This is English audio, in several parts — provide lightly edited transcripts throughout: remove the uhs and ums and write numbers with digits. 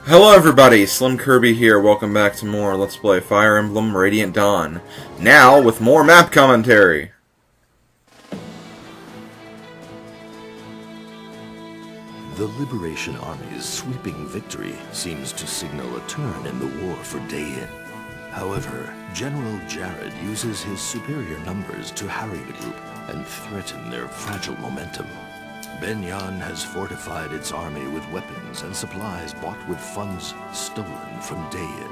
Hello everybody, Slim Kirby here, welcome back to more Let's Play Fire Emblem Radiant Dawn. Now, with more map commentary! The Liberation Army's sweeping victory seems to signal a turn in the war for Dayin. However, General Jared uses his superior numbers to harry the group and threaten their fragile momentum. Benyan has fortified its army with weapons and supplies bought with funds stolen from Dayin.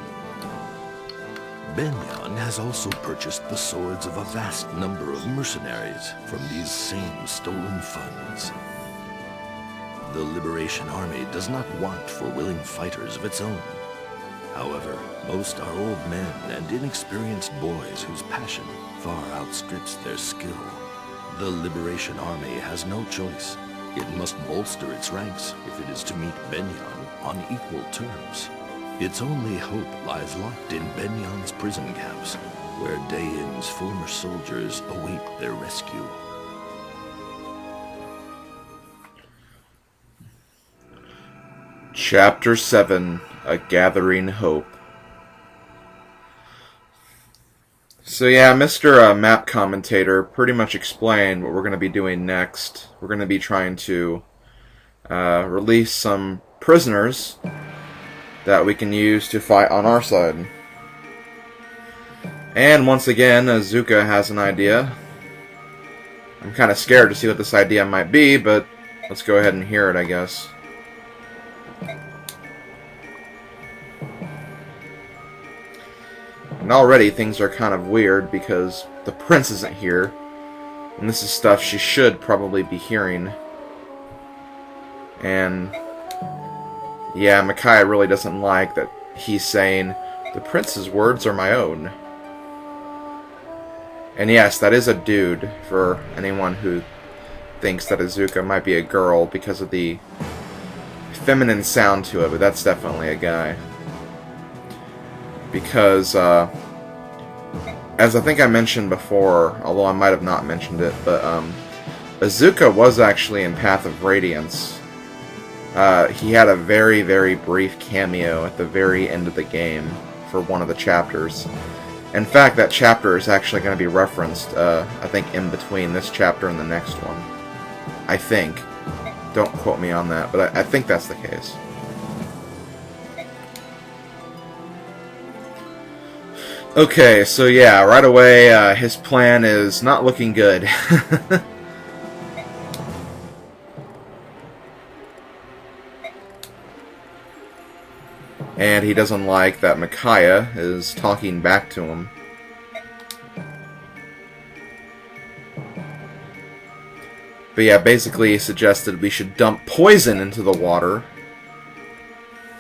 Benyan has also purchased the swords of a vast number of mercenaries from these same stolen funds. The Liberation Army does not want for willing fighters of its own. However, most are old men and inexperienced boys whose passion far outstrips their skill. The Liberation Army has no choice. It must bolster its ranks if it is to meet Benyan on equal terms. Its only hope lies locked in Benyan's prison camps, where Dayin's former soldiers await their rescue. Chapter 7, A Gathering Hope. So yeah, Mr. Map Commentator pretty much explained what we're going to be doing next. We're going to be trying to release some prisoners that we can use to fight on our side. And once again, Azuka has an idea. I'm kind of scared to see what this idea might be, but let's go ahead and hear it, I guess. And already things are kind of weird because the prince isn't here. And this is stuff she should probably be hearing. And yeah, Micaiah really doesn't like that he's saying, the prince's words are my own. And yes, that is a dude for anyone who thinks that Azuka might be a girl because of the feminine sound to it, but that's definitely a guy. Because, as I think I mentioned before, although I might have not mentioned it, but Azuka was actually in Path of Radiance. He had a very, very brief cameo at the very end of the game for one of the chapters. In fact, that chapter is actually going to be referenced, I think, in between this chapter and the next one. I think. Don't quote me on that, but I think that's the case. Okay, so yeah, right away, his plan is not looking good. And he doesn't like that Micaiah is talking back to him. But yeah, basically he suggested we should dump poison into the water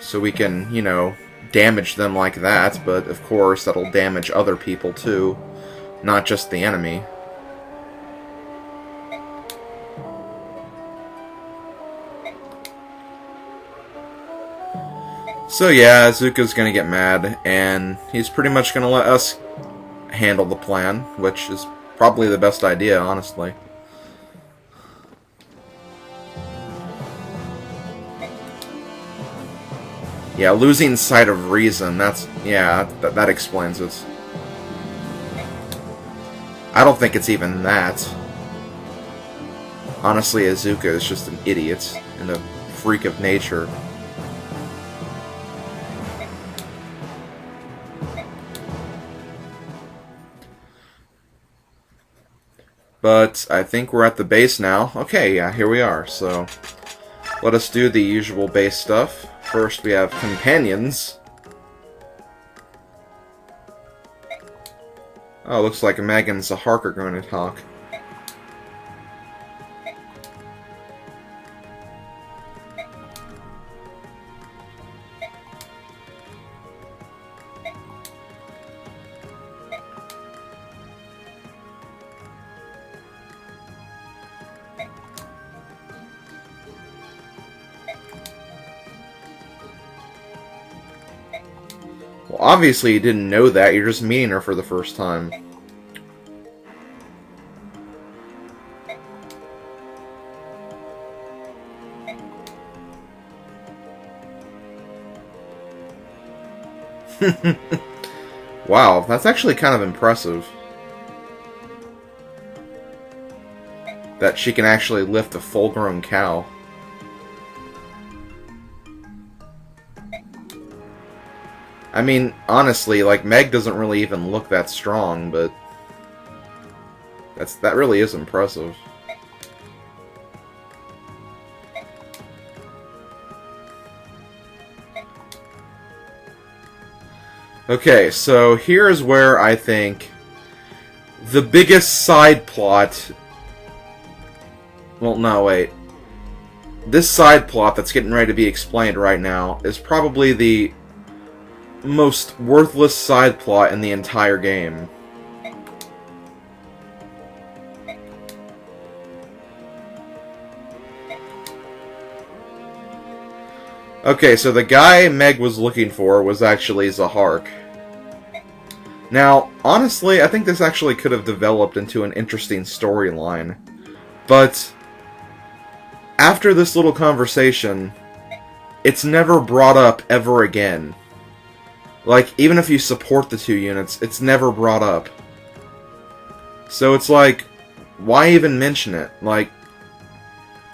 so we can, you know, damage them like that, but of course that'll damage other people too, not just the enemy. So yeah, Azuka's gonna get mad, and he's pretty much gonna let us handle the plan, which is probably the best idea, honestly. Yeah, losing sight of reason, that's... yeah, that explains it. I don't think it's even that. Honestly, Azuka is just an idiot and a freak of nature. But I think we're at the base now. Okay, yeah, here we are. So let us do the usual base stuff. First, we have companions. Oh, looks like Meg and Zahark are going to talk. Well, obviously you didn't know that. You're just meeting her for the first time. Wow, that's actually kind of impressive. That she can actually lift a full-grown cow. I mean, honestly, like, Meg doesn't really even look that strong, but that really is impressive. Okay, so here's where I think the biggest side plot... Well, no, wait. This side plot that's getting ready to be explained right now is probably the most worthless side plot in the entire game. Okay, so the guy Meg was looking for was actually Zahark. Now, honestly, I think this actually could have developed into an interesting storyline. But after this little conversation, it's never brought up ever again. Like, even if you support the two units, it's never brought up. So it's like, why even mention it? Like,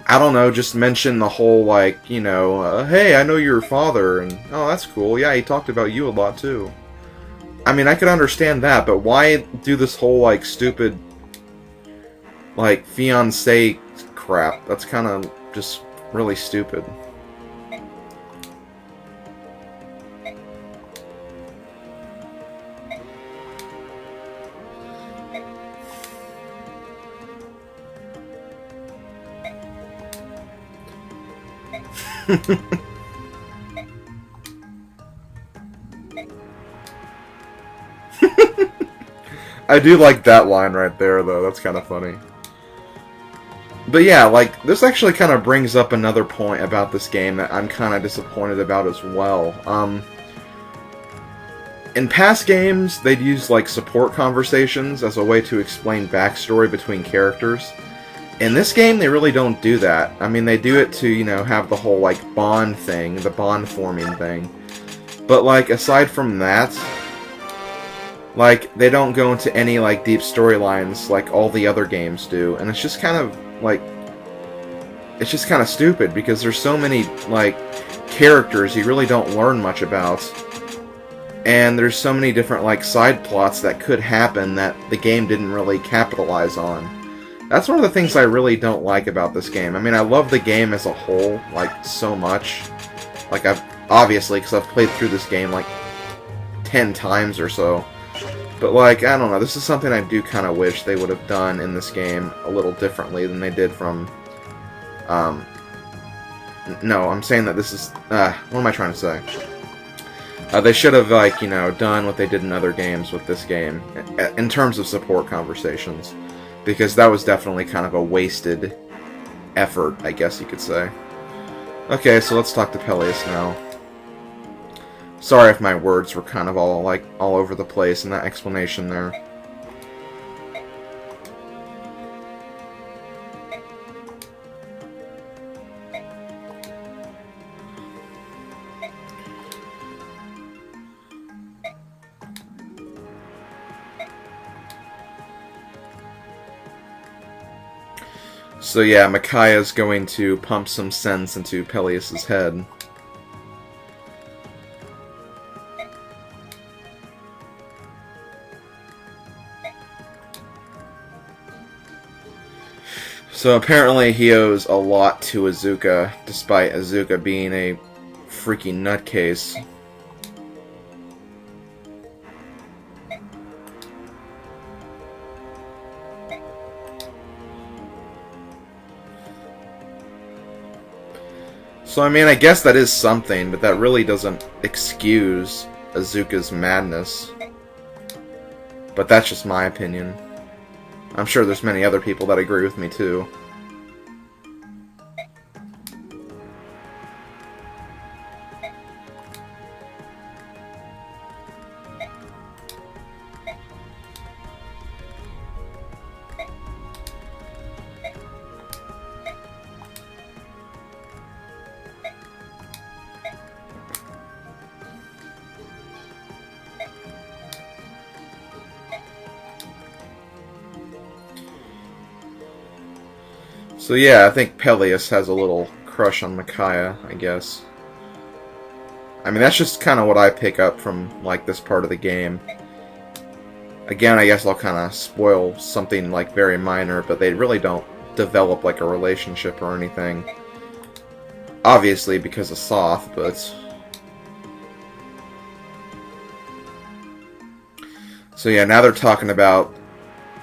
I don't know, just mention the whole, like, you know, hey, I know your father, and, oh, that's cool, yeah, he talked about you a lot, too. I mean, I could understand that, but why do this whole, like, stupid, like, fiancé crap? That's kind of just really stupid. I do like that line right there, though. That's kind of funny. But yeah, like, this actually kind of brings up another point about this game that I'm kind of disappointed about as well. In past games, they'd use, like, support conversations as a way to explain backstory between characters. In this game, they really don't do that. I mean, they do it to, you know, have the whole, like, bond thing, the bond forming thing. But, like, aside from that, like, they don't go into any, like, deep storylines like all the other games do. And it's just kind of, like, it's just kind of stupid because there's so many, like, characters you really don't learn much about. And there's so many different, like, side plots that could happen that the game didn't really capitalize on. That's one of the things I really don't like about this game. I mean, I love the game as a whole, like, so much. Like, obviously, because I've played through this game, like, 10 times or so. But, like, I don't know, this is something I do kind of wish they would have done in this game a little differently than they did from, no, I'm saying that this is, what am I trying to say? They should have, like, you know, done what they did in other games with this game, in terms of support conversations. Because that was definitely kind of a wasted effort, I guess you could say. Okay, so let's talk to Pelleas now. Sorry if my words were kind of all over the place in that explanation there. So yeah, Micaiah's going to pump some sense into Pelleas' head. So apparently he owes a lot to Azuka, despite Azuka being a freaking nutcase. So, I mean, I guess that is something, but that really doesn't excuse Azuka's madness. But that's just my opinion. I'm sure there's many other people that agree with me, too. So yeah, I think Pelleas has a little crush on Micaiah, I guess. I mean, that's just kind of what I pick up from, like, this part of the game. Again, I guess I'll kind of spoil something, like, very minor, but they really don't develop, like, a relationship or anything. Obviously, because of Soth, but... So yeah, now they're talking about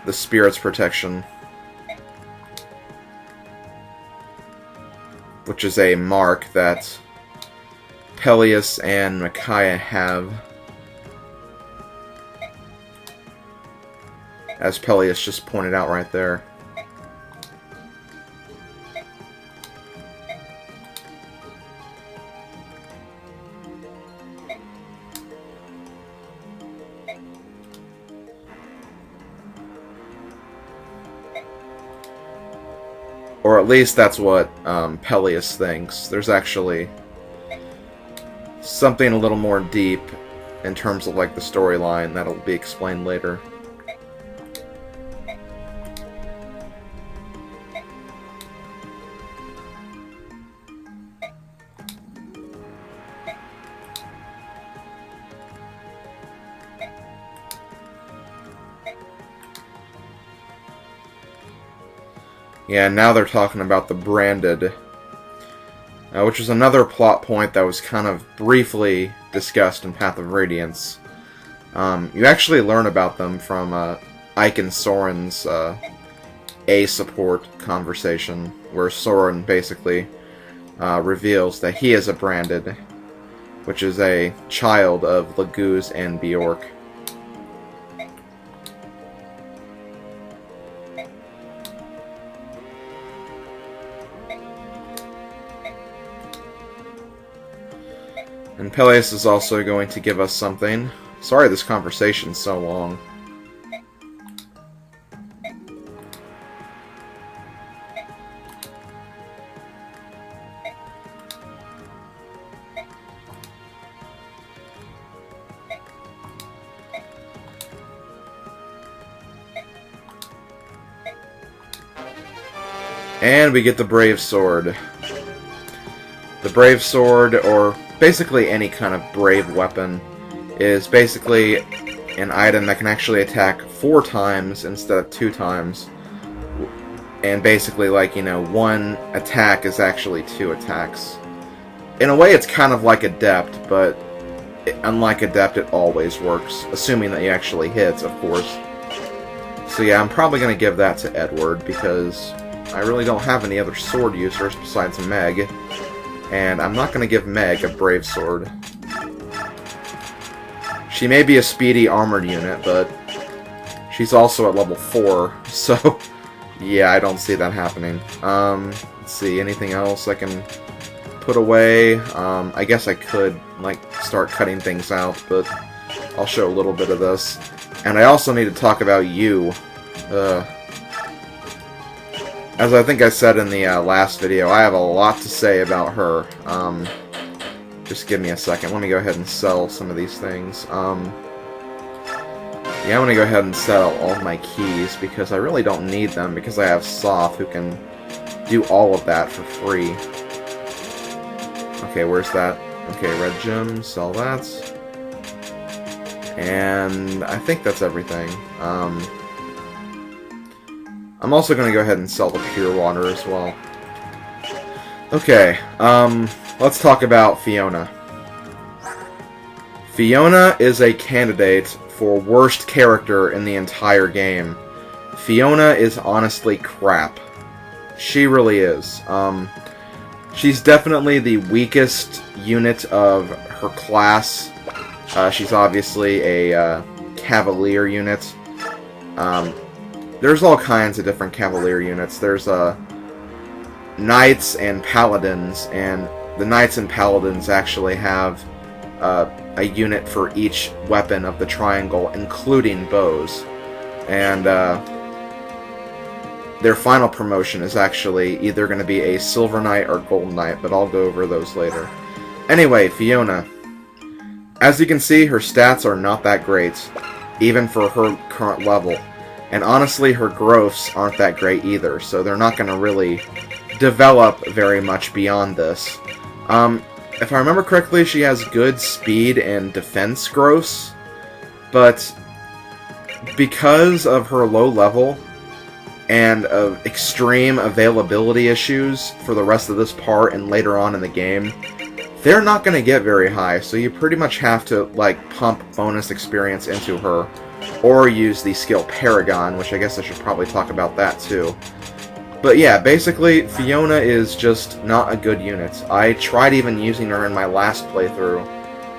the Spirit's protection, which is a mark that Pelleas and Micaiah have, as Pelleas just pointed out right there. Or at least that's what Pelleas thinks. There's actually something a little more deep in terms of, like, the storyline that'll be explained later. Yeah, now they're talking about the Branded, which is another plot point that was kind of briefly discussed in Path of Radiance. You actually learn about them from Ike and Soren's A support conversation, where Soren basically reveals that he is a Branded, which is a child of Laguz and Bjork. And Pelleas is also going to give us something. Sorry this conversation's so long. And we get the Brave Sword. The Brave Sword, or basically any kind of brave weapon, is basically an item that can actually attack 4 times instead of 2 times. And basically, like, you know, 1 attack is actually 2 attacks. In a way, it's kind of like Adept, but unlike Adept, it always works. Assuming that you actually hit, of course. So yeah, I'm probably going to give that to Edward, because I really don't have any other sword users besides Meg. And I'm not going to give Meg a Brave Sword. She may be a speedy armored unit, but she's also at level 4, so yeah, I don't see that happening. Let's see, anything else I can put away? I guess I could, like, start cutting things out, but I'll show a little bit of this. And I also need to talk about you. As I think I said in the last video, I have a lot to say about her. Just give me a second. Let me go ahead and sell some of these things. Yeah, I'm going to go ahead and sell all my keys, because I really don't need them, because I have Soth, who can do all of that for free. Okay, where's that? Okay, red gem, sell that. And I think that's everything. I'm also going to go ahead and sell the pure water as well. Okay, let's talk about Fiona. Fiona is a candidate for worst character in the entire game. Fiona is honestly crap. She really is. She's definitely the weakest unit of her class. She's obviously a Cavalier unit. There's all kinds of different Cavalier units. There's Knights and Paladins, and the Knights and Paladins actually have a unit for each weapon of the triangle, including bows. And their final promotion is actually either going to be a Silver Knight or Gold Knight, but I'll go over those later. Anyway, Fiona. As you can see, her stats are not that great, even for her current level. And honestly, her growths aren't that great either, so they're not going to really develop very much beyond this. If I remember correctly, she has good speed and defense growths, but because of her low level and of extreme availability issues for the rest of this part and later on in the game, they're not going to get very high, so you pretty much have to, like, pump bonus experience into her, or use the skill Paragon, which I guess I should probably talk about that too. But yeah, basically, Fiona is just not a good unit. I tried even using her in my last playthrough,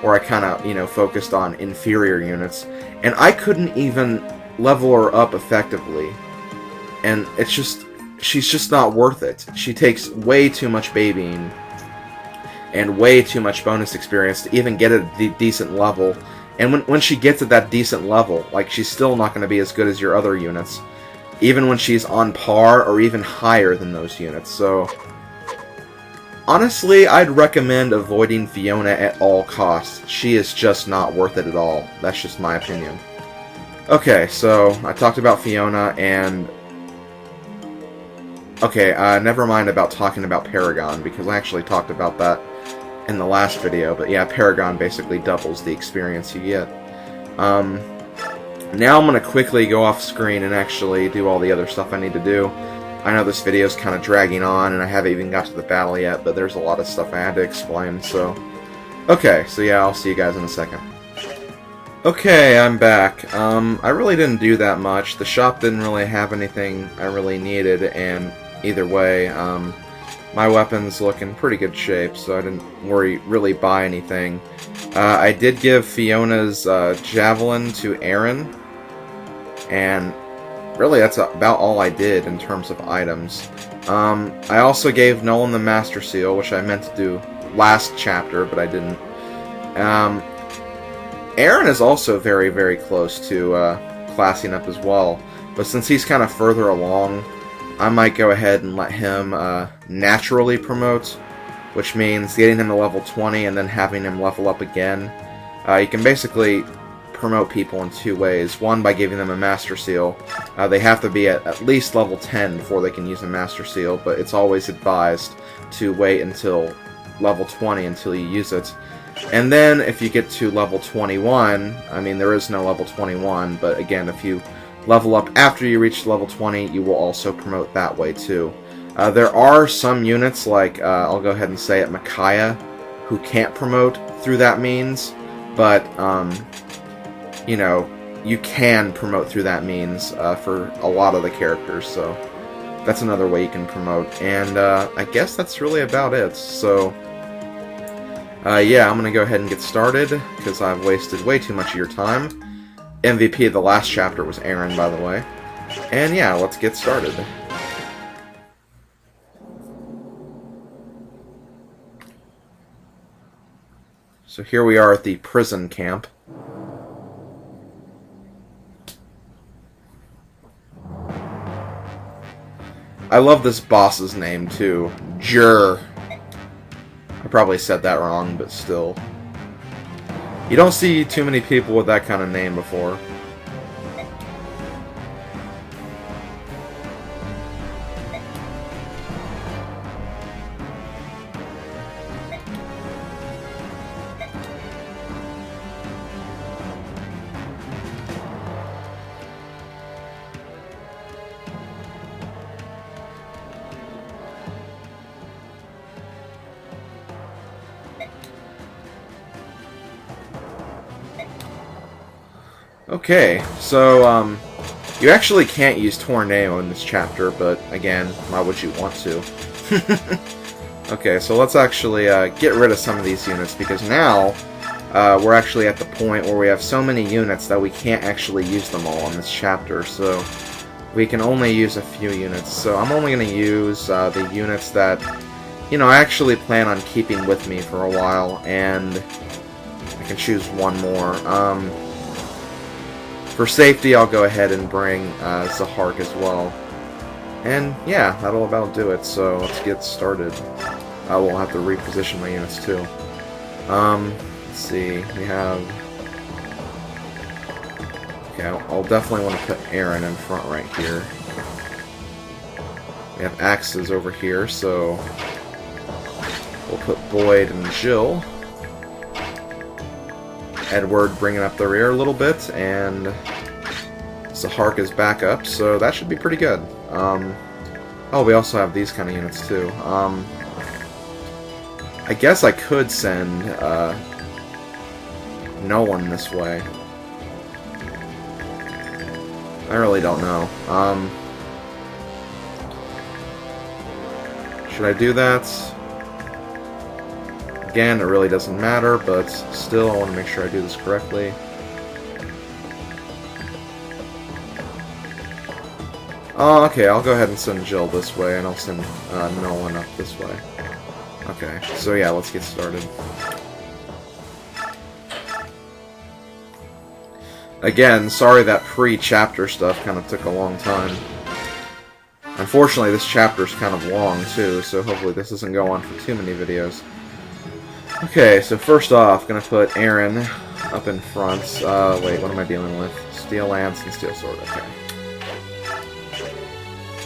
where I kind of, you know, focused on inferior units, and I couldn't even level her up effectively. And it's just, she's just not worth it. She takes way too much babying, and way too much bonus experience to even get at a decent level. And when she gets at that decent level, like, she's still not going to be as good as your other units, even when she's on par or even higher than those units. So, honestly, I'd recommend avoiding Fiona at all costs. She is just not worth it at all. That's just my opinion. Okay, so I talked about Fiona, and okay, never mind about talking about Paragon, because I actually talked about that in the last video. But yeah, Paragon basically doubles the experience you get. Now I'm going to quickly go off screen and actually do all the other stuff I need to do. I know this video is kind of dragging on, and I haven't even got to the battle yet, but there's a lot of stuff I had to explain, so... Okay, so yeah, I'll see you guys in a second. Okay, I'm back. I really didn't do that much. The shop didn't really have anything I really needed, and either way, my weapons look in pretty good shape, so I didn't really buy anything. I did give Fiona's javelin to Aaron, and really that's about all I did in terms of items. I also gave Nolan the Master Seal, which I meant to do last chapter, but I didn't. Aaron is also very, very close to classing up as well, but since he's kind of further along, I might go ahead and let him naturally promote, which means getting him to level 20 and then having him level up again. You can basically promote people in two ways. One, by giving them a Master Seal. They have to be at least level 10 before they can use a Master Seal, but it's always advised to wait until level 20 until you use it. And then, if you get to level 21, I mean, there is no level 21, but again, if you level up after you reach level 20, you will also promote that way too. There are some units, like, I'll go ahead and say it, Micaiah, who can't promote through that means, but, you know, you can promote through that means for a lot of the characters, so that's another way you can promote. And I guess that's really about it, so... yeah, I'm going to go ahead and get started, because I've wasted way too much of your time. MVP of the last chapter was Aaron, by the way. And yeah, let's get started. So here we are at the prison camp. I love this boss's name, too. Jur. I probably said that wrong, but still. You don't see too many people with that kind of name before. Okay, so, you actually can't use Tornado in this chapter, but, again, why would you want to? Okay, so let's actually, get rid of some of these units, because now, we're actually at the point where we have so many units that we can't actually use them all in this chapter, so we can only use a few units. So I'm only going to use, the units that, you know, I actually plan on keeping with me for a while, and I can choose one more. For safety, I'll go ahead and bring Zahark as well. And yeah, that'll about do it, so let's get started. I will have to reposition my units too. Let's see, we have Okay, I'll definitely want to put Aaron in front right here. We have axes over here, so we'll put Boyd and Jill. Edward bringing up the rear a little bit, and Zahark is back up, so that should be pretty good. Oh, we also have these kind of units too. I guess I could send Nolan this way. I really don't know. Should I do that? Again, it really doesn't matter, but still, I want to make sure I do this correctly. Oh, okay, I'll go ahead and send Jill this way, and I'll send Nolan up this way. Okay, so yeah, let's get started. Again, sorry that pre-chapter stuff kind of took a long time. Unfortunately, this chapter's kind of long, too, so hopefully this doesn't go on for too many videos. Okay, so first off, gonna put Aaron up in front. Wait, what am I dealing with? Steel Lance and Steel Sword, okay.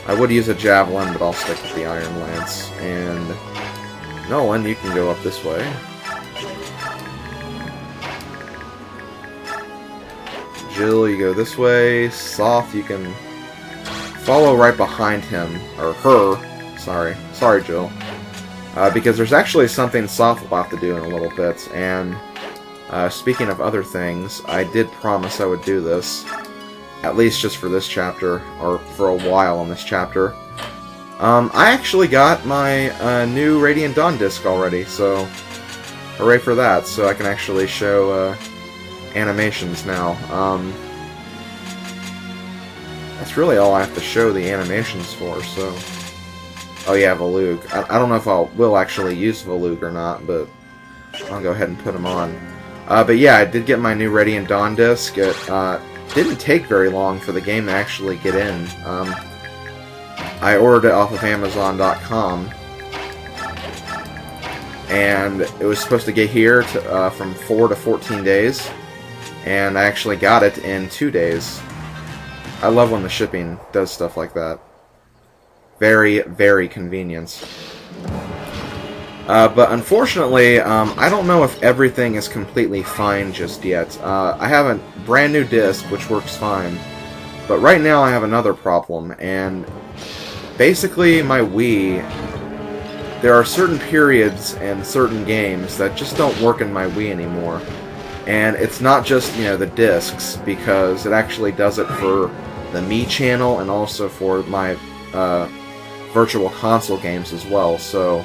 I would use a Javelin, but I'll stick with the Iron Lance. And Nolan, you can go up this way. Jill, you go this way. Soth, you can follow right behind him, or her. Sorry, Jill. Because there's actually something Soth will have to do in a little bit. And speaking of other things, I did promise I would do this, at least just for this chapter, or for a while on this chapter. I actually got my new Radiant Dawn disc already, so hooray for that. So I can actually show animations now. That's really all I have to show the animations for, so... Oh yeah, Valug. I don't know if I will actually use Valug or not, but I'll go ahead and put him on. But yeah, I did get my new Radiant Dawn disc. It didn't take very long for the game to actually get in. I ordered it off of Amazon.com, and it was supposed to get here to, from 4 to 14 days, and I actually got it in 2 days. I love when the shipping does stuff like that. Very, very convenient. But unfortunately, I don't know if everything is completely fine just yet. I have a brand new disc, which works fine. But right now I have another problem, and basically my Wii, there are certain periods and certain games that just don't work in my Wii anymore. And it's not just, you know, the discs, because it actually does it for the Me channel and also for my Virtual Console games as well. So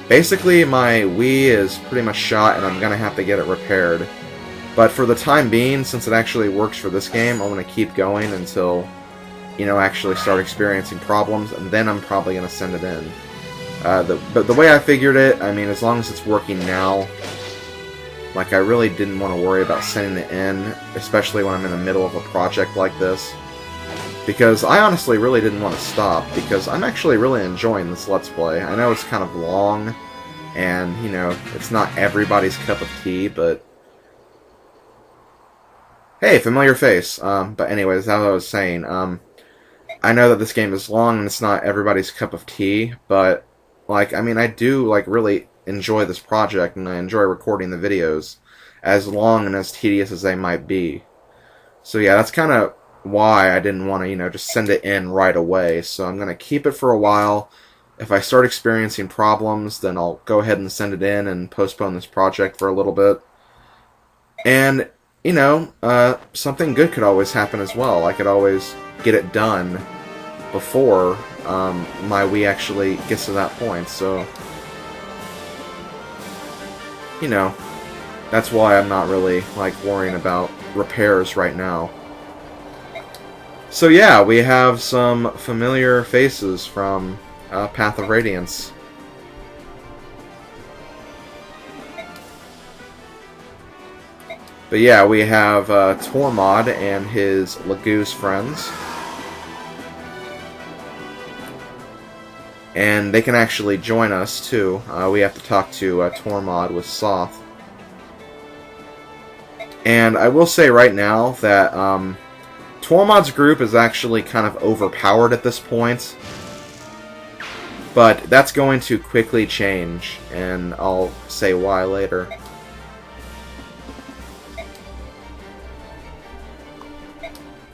basically my Wii is pretty much shot and I'm gonna have to get it repaired. But for the time being, since it actually works for this game, I'm gonna keep going until, you know, actually start experiencing problems, and then I'm probably gonna send it in. But the way I figured it, I mean, as long as it's working now, like, I really didn't want to worry about sending it in, especially when I'm in the middle of a project like this. Because I honestly really didn't want to stop, because I'm actually really enjoying this Let's Play. I know it's kind of long, and, you know, it's not everybody's cup of tea, but... Hey, familiar face! But anyways, as I was saying, I know that this game is long, and it's not everybody's cup of tea, but, like, I mean, I do, like, really enjoy this project, and I enjoy recording the videos, as long and as tedious as they might be. So yeah, that's kind of why I didn't want to, you know, just send it in right away. So I'm going to keep it for a while. If I start experiencing problems, then I'll go ahead and send it in and postpone this project for a little bit. And, you know, something good could always happen as well. I could always get it done before my Wii actually gets to that point, so... You know, that's why I'm not really, like, worrying about repairs right now. So yeah, we have some familiar faces from Path of Radiance. But yeah, we have Tormod and his Lagoose friends. And they can actually join us, too. We have to talk to Tormod with Soth. And I will say right now that Tormod's group is actually kind of overpowered at this point. But that's going to quickly change, and I'll say why later.